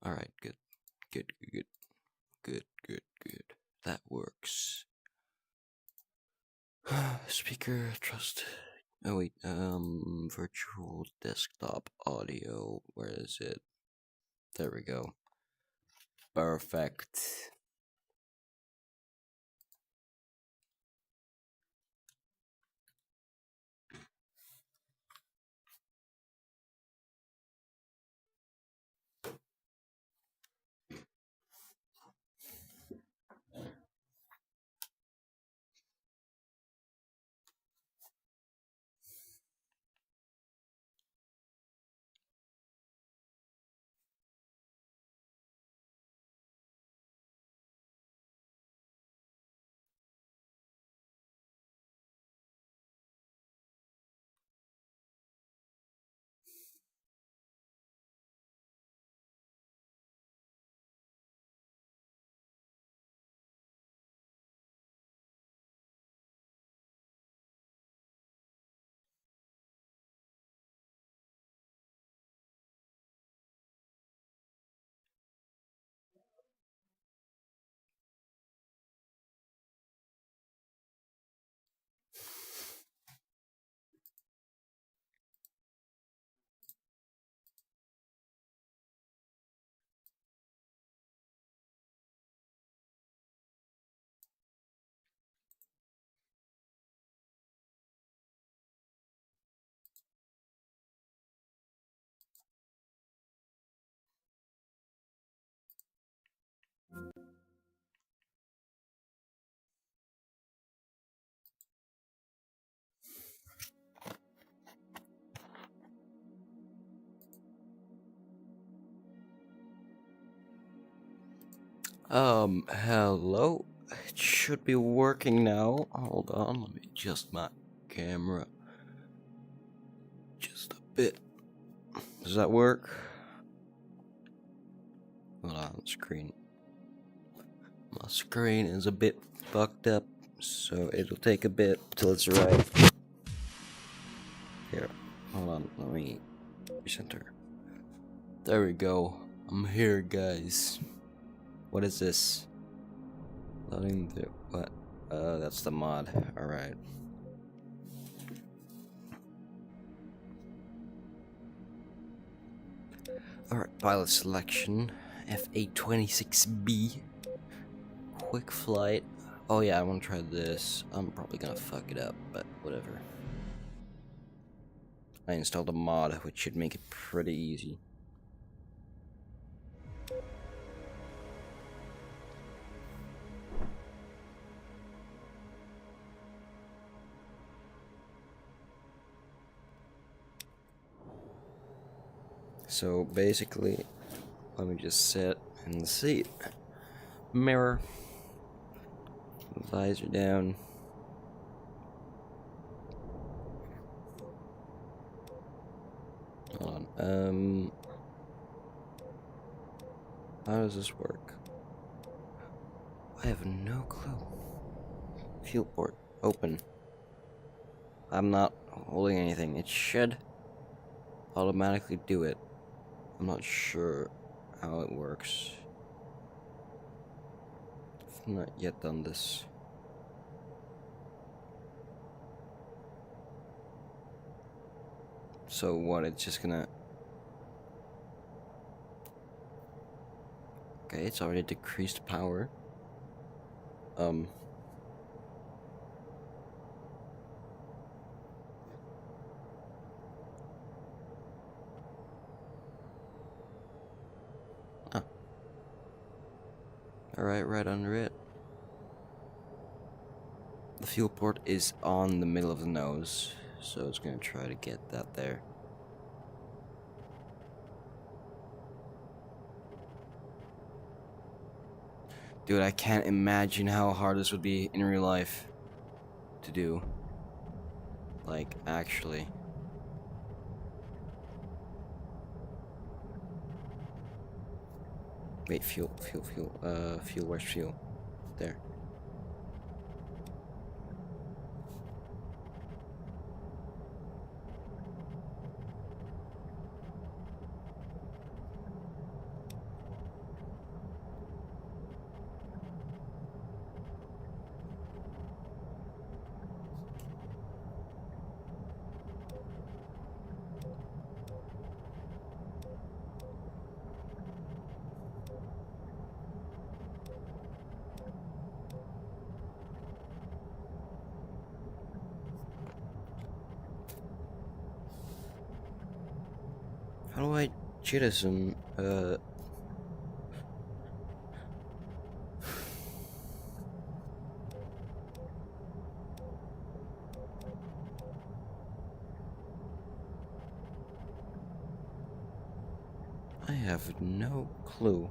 Alright, good. Good, good, good, good, good. That works. Speaker, trust. Oh wait, virtual desktop audio. Where is it? There we go. Perfect. Hello? It should be working now. Hold on, let me adjust my camera just a bit. Does that work? Hold on, screen. My screen is a bit fucked up, so it'll take a bit till it's right. Here, hold on, let me recenter. There we go. I'm here, guys. What is this? Loading the what? That's the mod. Alright. Alright, pilot selection. F826B. Quick flight. Oh yeah, I want to try this. I'm probably gonna fuck it up, but whatever. I installed a mod, which should make it pretty easy. So basically, let me just sit in the seat. Mirror. Visor down. Hold on. How does this work? I have no clue. Fuel port. Open. I'm not holding anything. It should automatically do it. I'm not sure how it works. I've not yet done this. So what, it's just gonna... Okay, it's already decreased power. Huh. Alright, right under it. The fuel port is on the middle of the nose, so it's gonna try to get that there. Dude, I can't imagine how hard this would be in real life to do. Like, actually. Wait, fuel, where's fuel? There. Jettison, I have no clue.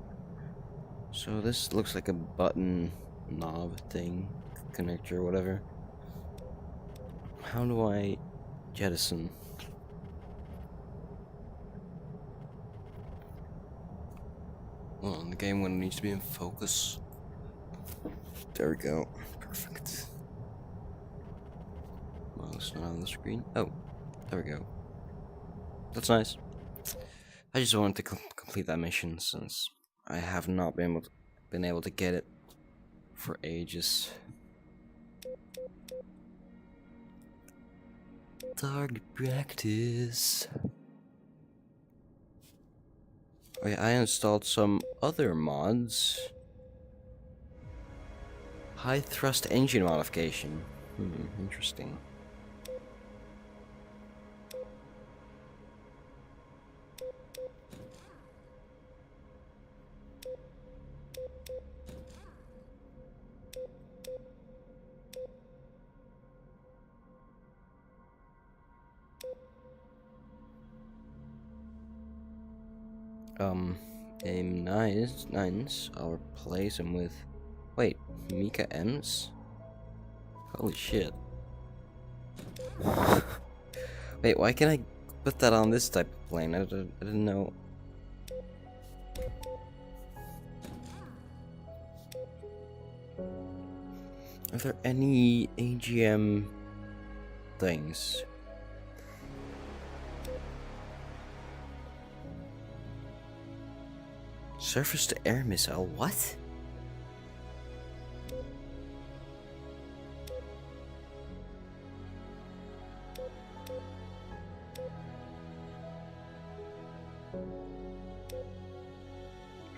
So this looks like a button knob thing, connector, whatever. How do I jettison? Well, the game when it needs to be in focus. There we go. Perfect. Well, it's not on the screen. Oh, there we go. That's nice. I just wanted to complete that mission since I have not been able to get it for ages. Target practice. Wait, I installed some other mods. High thrust engine modification. Interesting. Aim nines. I'll replace him with. Wait, Mika M's? Holy shit. Wait, why can't I put that on this type of plane? I didn't know. Are there any AGM things? Surface to air missile, what?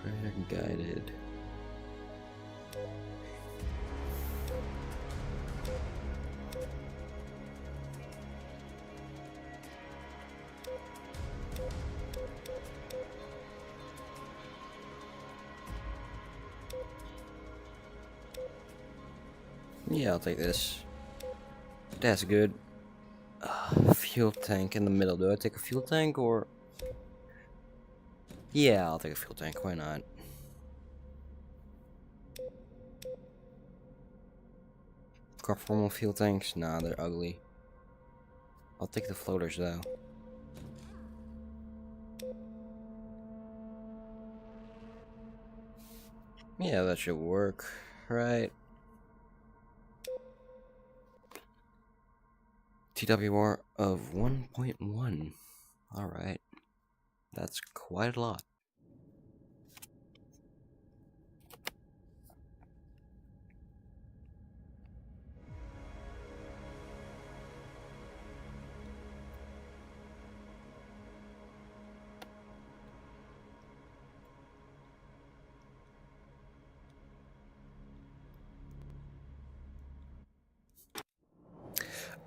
Radar guided. Yeah, I'll take this. That's good. Fuel tank in the middle. Do I take a fuel tank or? Yeah, I'll take a fuel tank. Why not? Conformal fuel tanks? Nah, they're ugly. I'll take the floaters though. Yeah, that should work, right? TWR of 1.1. Alright. That's quite a lot.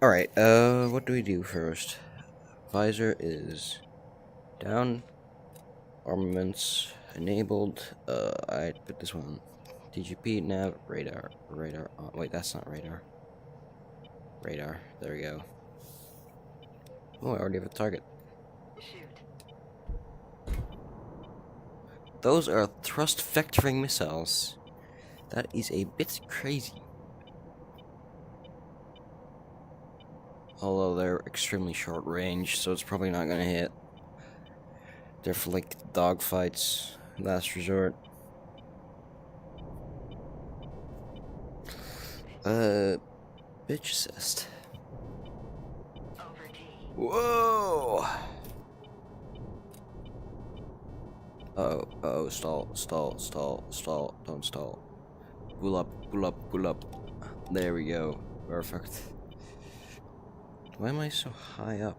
Alright, what do we do first? Visor is down. Armaments enabled. I put this one on. DGP, nav, radar. Radar. Wait, that's not radar. Radar. There we go. Oh, I already have a target. Shoot. Those are thrust vectoring missiles. That is a bit crazy. Although they're extremely short range, so it's probably not gonna hit. They're for like dogfights, last resort. Bitch assist. Whoa! Uh-oh, stall, don't stall. Pull up. There we go. Perfect. Why am I so high up?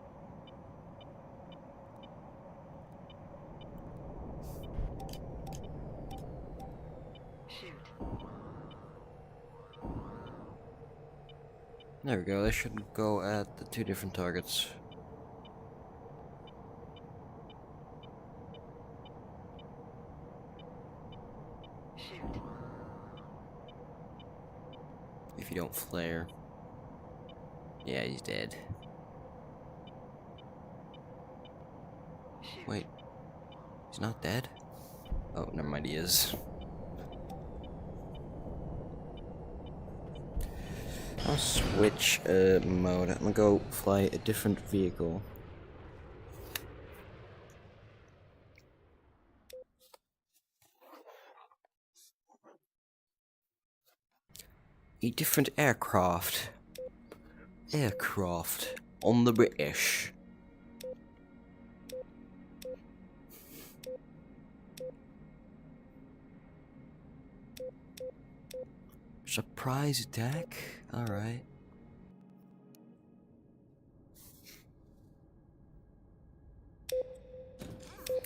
There we go, they should go at the 2 different targets. Shoot. If you don't flare. Yeah, he's dead. Shoot. Wait. He's not dead? Oh, never mind, he is. I'll switch mode. I'm gonna go fly a different vehicle. A different aircraft. Aircraft on the British. Surprise attack? Alright.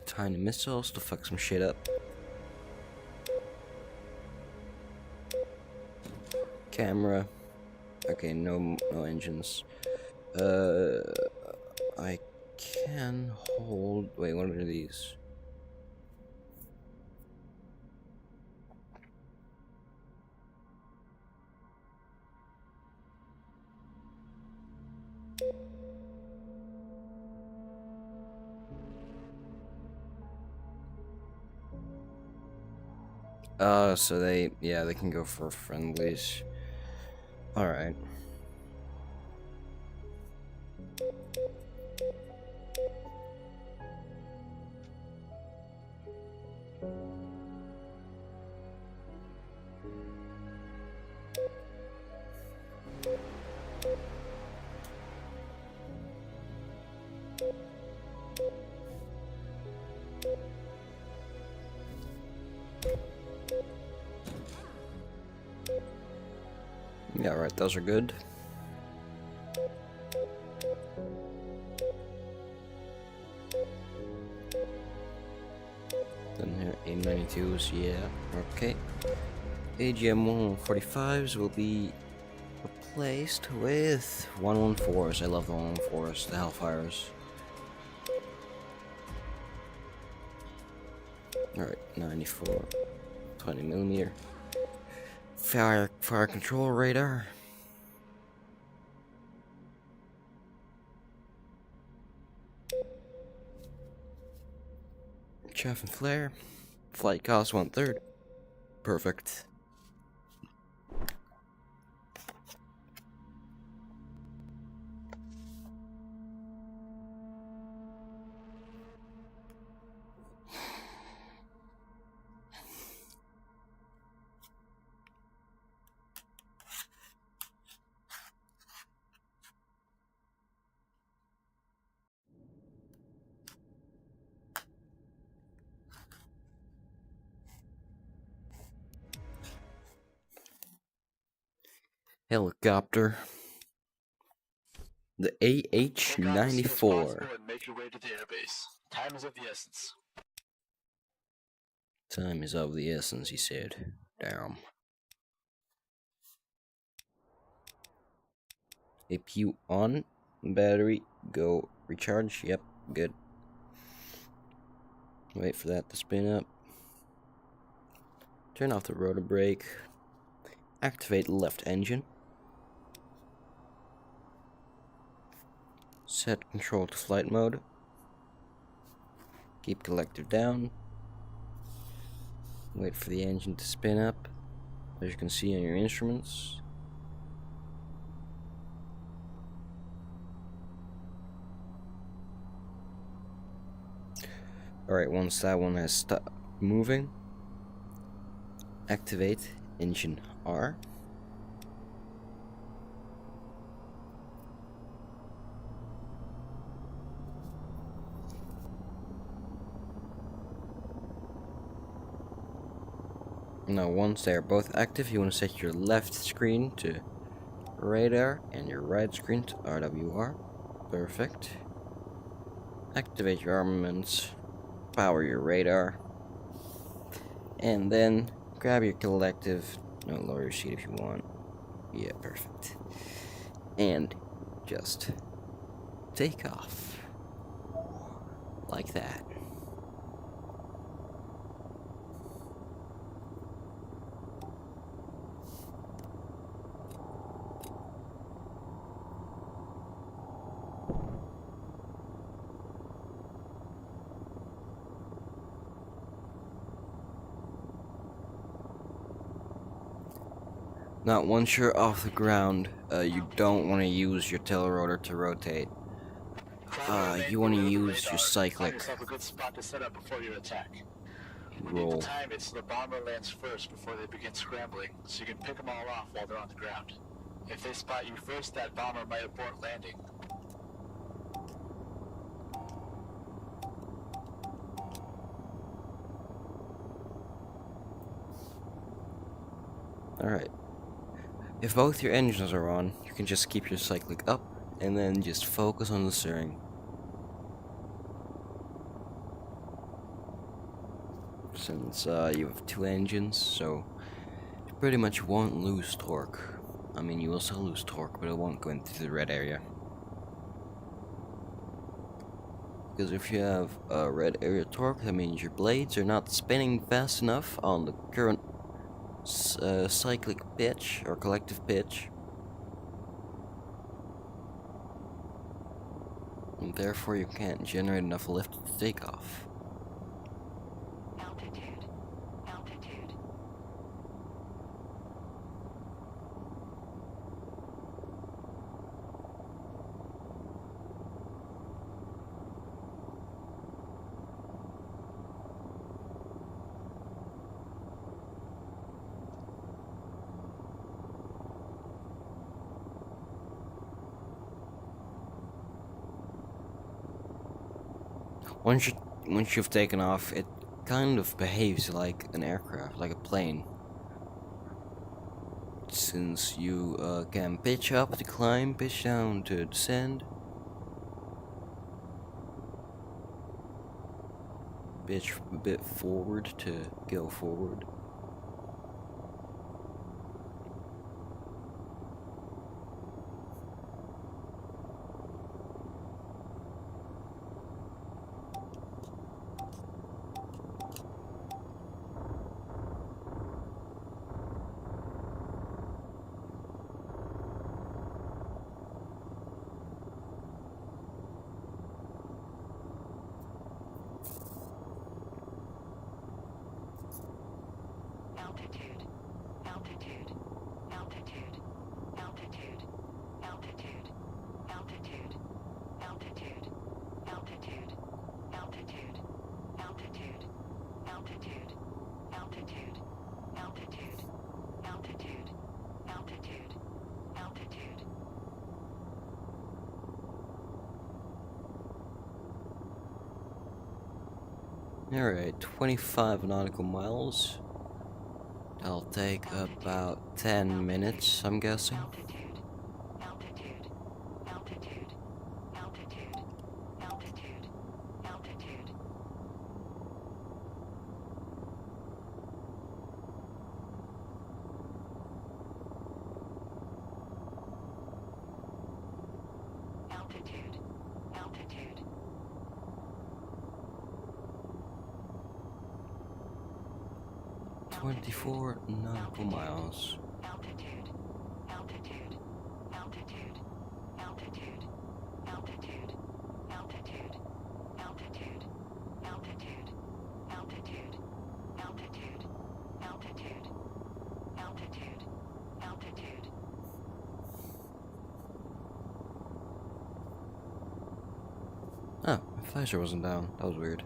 Tiny missiles to fuck some shit up. Camera. Okay, no engines. I can hold. Wait, what are these? So they can go for friendlies. Alright. Yeah, right, those are good. Then here, A92s, yeah, okay. AGM 145s will be replaced with 114s. I love the 114s, the Hellfires. Alright, 94, 20mm. Fire control radar. Chaff and flare. Flight cost 1/3. Perfect. Helicopter. The AH-94. Make your way to the airbase. Time is of the essence. Time is of the essence, he said. Damn. APU on. Battery. Go. Recharge. Yep. Good. Wait for that to spin up. Turn off the rotor brake. Activate left engine. Set control to flight mode. Keep collector down. Wait for the engine to spin up, as you can see on your instruments. Alright, once that one has stopped moving, activate engine R. Now once they are both active, you want to set your left screen to radar and your right screen to RWR. Perfect. Activate your armaments, power your radar, and then grab your collective. No, lower your seat if you want. Yeah, perfect. And just take off. Like that. Now, once you're off the ground, you don't want to use your tail rotor to rotate. You want to use your cyclic Find yourself a good spot to set up before your attack. You need roll. to time it so the bomber lands first before they begin scrambling, so you can pick them all off while they're on the ground. If they spot you first, that bomber might abort landing. Alright. If both your engines are on, you can just keep your cyclic up and then just focus on the steering. Since you have two engines, so you pretty much won't lose torque. I mean, you will still lose torque, but it won't go into the red area. Because if you have a red area torque, that means your blades are not spinning fast enough on the current cyclic pitch or collective pitch, and therefore you can't generate enough lift to take off. Altitude. Altitude. Once you've taken off, it kind of behaves like an aircraft, like a plane. Since you can pitch up to climb, pitch down to descend, pitch a bit forward to go forward. Altitude. Altitude. Altitude. Altitude. Altitude. Altitude. Altitude. Altitude. Altitude. Altitude. Altitude. Altitude. Altitude. Altitude. Altitude. Altitude. Alright, 25 nautical miles. That'll take about 10 minutes, I'm guessing. Altitude. Altitude. Altitude. Altitude. Altitude. Altitude. Altitude. Altitude. 24 nautical miles. Altitude. Altitude. Altitude. Altitude. Altitude. Altitude. Altitude. Altitude. Altitude. Altitude. Altitude. Altitude. Altitude. Ah, my visor wasn't down. That was weird.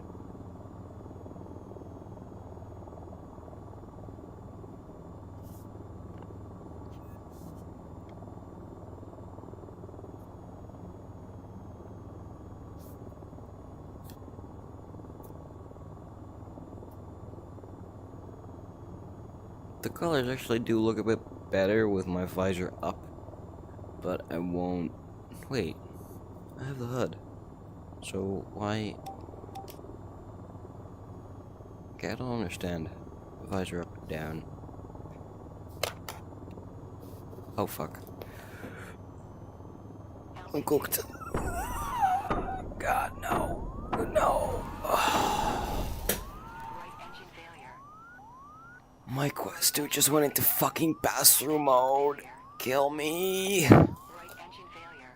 The colors actually do look a bit better with my visor up, but I won't. Wait, I have the HUD, so why? Okay, I don't understand. Visor up. down. Oh fuck. I'm cooked. God, no. No. Right engine failure. My quest dude just went into fucking pass-through mode. Kill me. Right engine failure.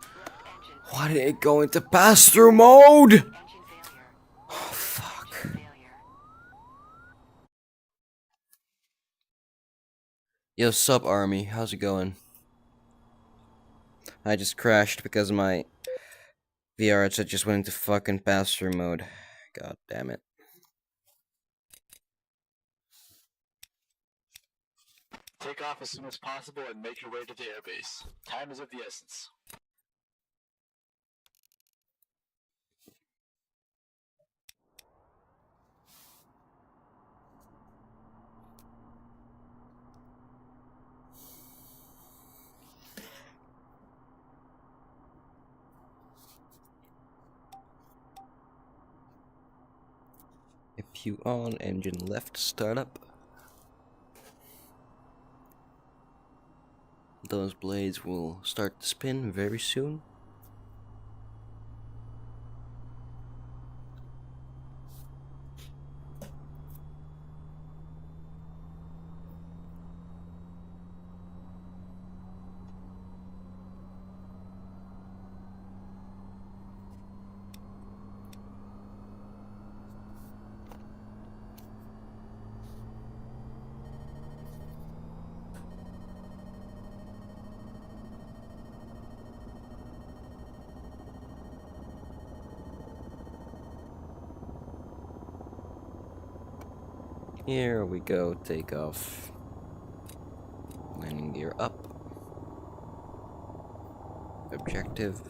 Left engine. Why did it go into pass-through mode? Engine failure. Oh, fuck. Failure. Yo, sup, Army? How's it going? I just crashed because my VR headset just went into fucking pass-through mode. God damn it. Take off as soon as possible and make your way to the airbase. Time is of the essence. If you on engine left startup. Those blades will start to spin very soon. Here we go, take off. Landing gear up. Objective.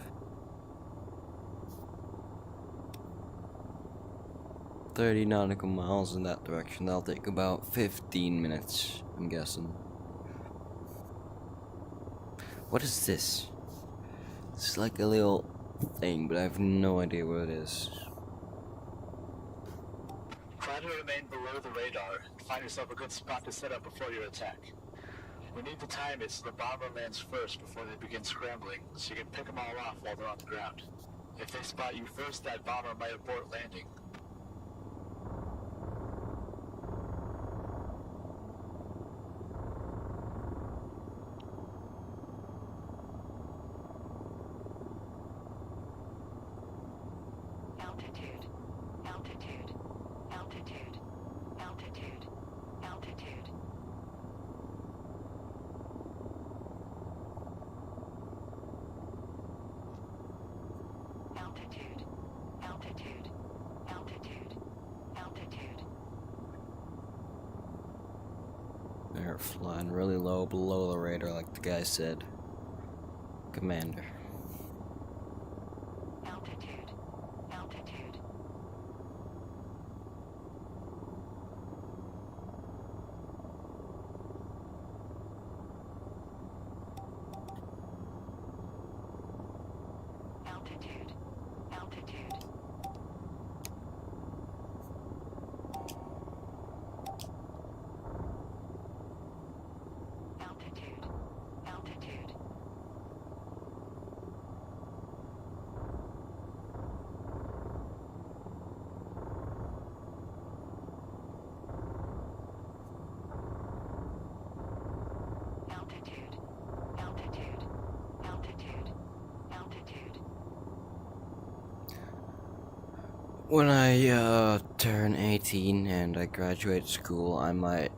30 nautical miles in that direction. That'll take about 15 minutes, I'm guessing. What is this? It's like a little thing, but I have no idea what it is. Try to remain below the radar and find yourself a good spot to set up before your attack. We need to time it so the bomber lands first before they begin scrambling, so you can pick them all off while they're on the ground. If they spot you first, that bomber might abort landing. Altitude. Altitude. Altitude. Altitude. Altitude. Altitude. Altitude. Altitude. Altitude. They're flying really low below the radar, like the guy said. Commander. Altitude. Altitude. Altitude. Altitude. Altitude. Altitude. Altitude. Altitude. Altitude. Altitude. When I turn 18 and I graduate school, I might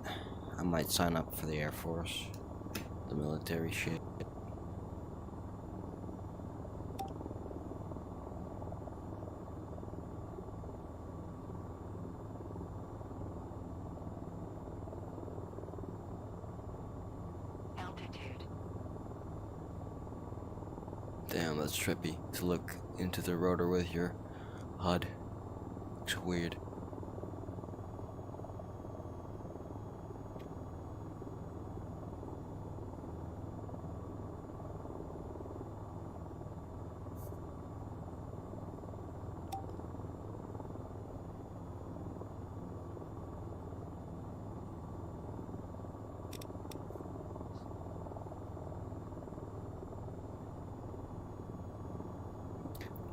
sign up for the Air Force, the military shit. Altitude. Damn, that's trippy to look into the rotor with your HUD. Looks weird.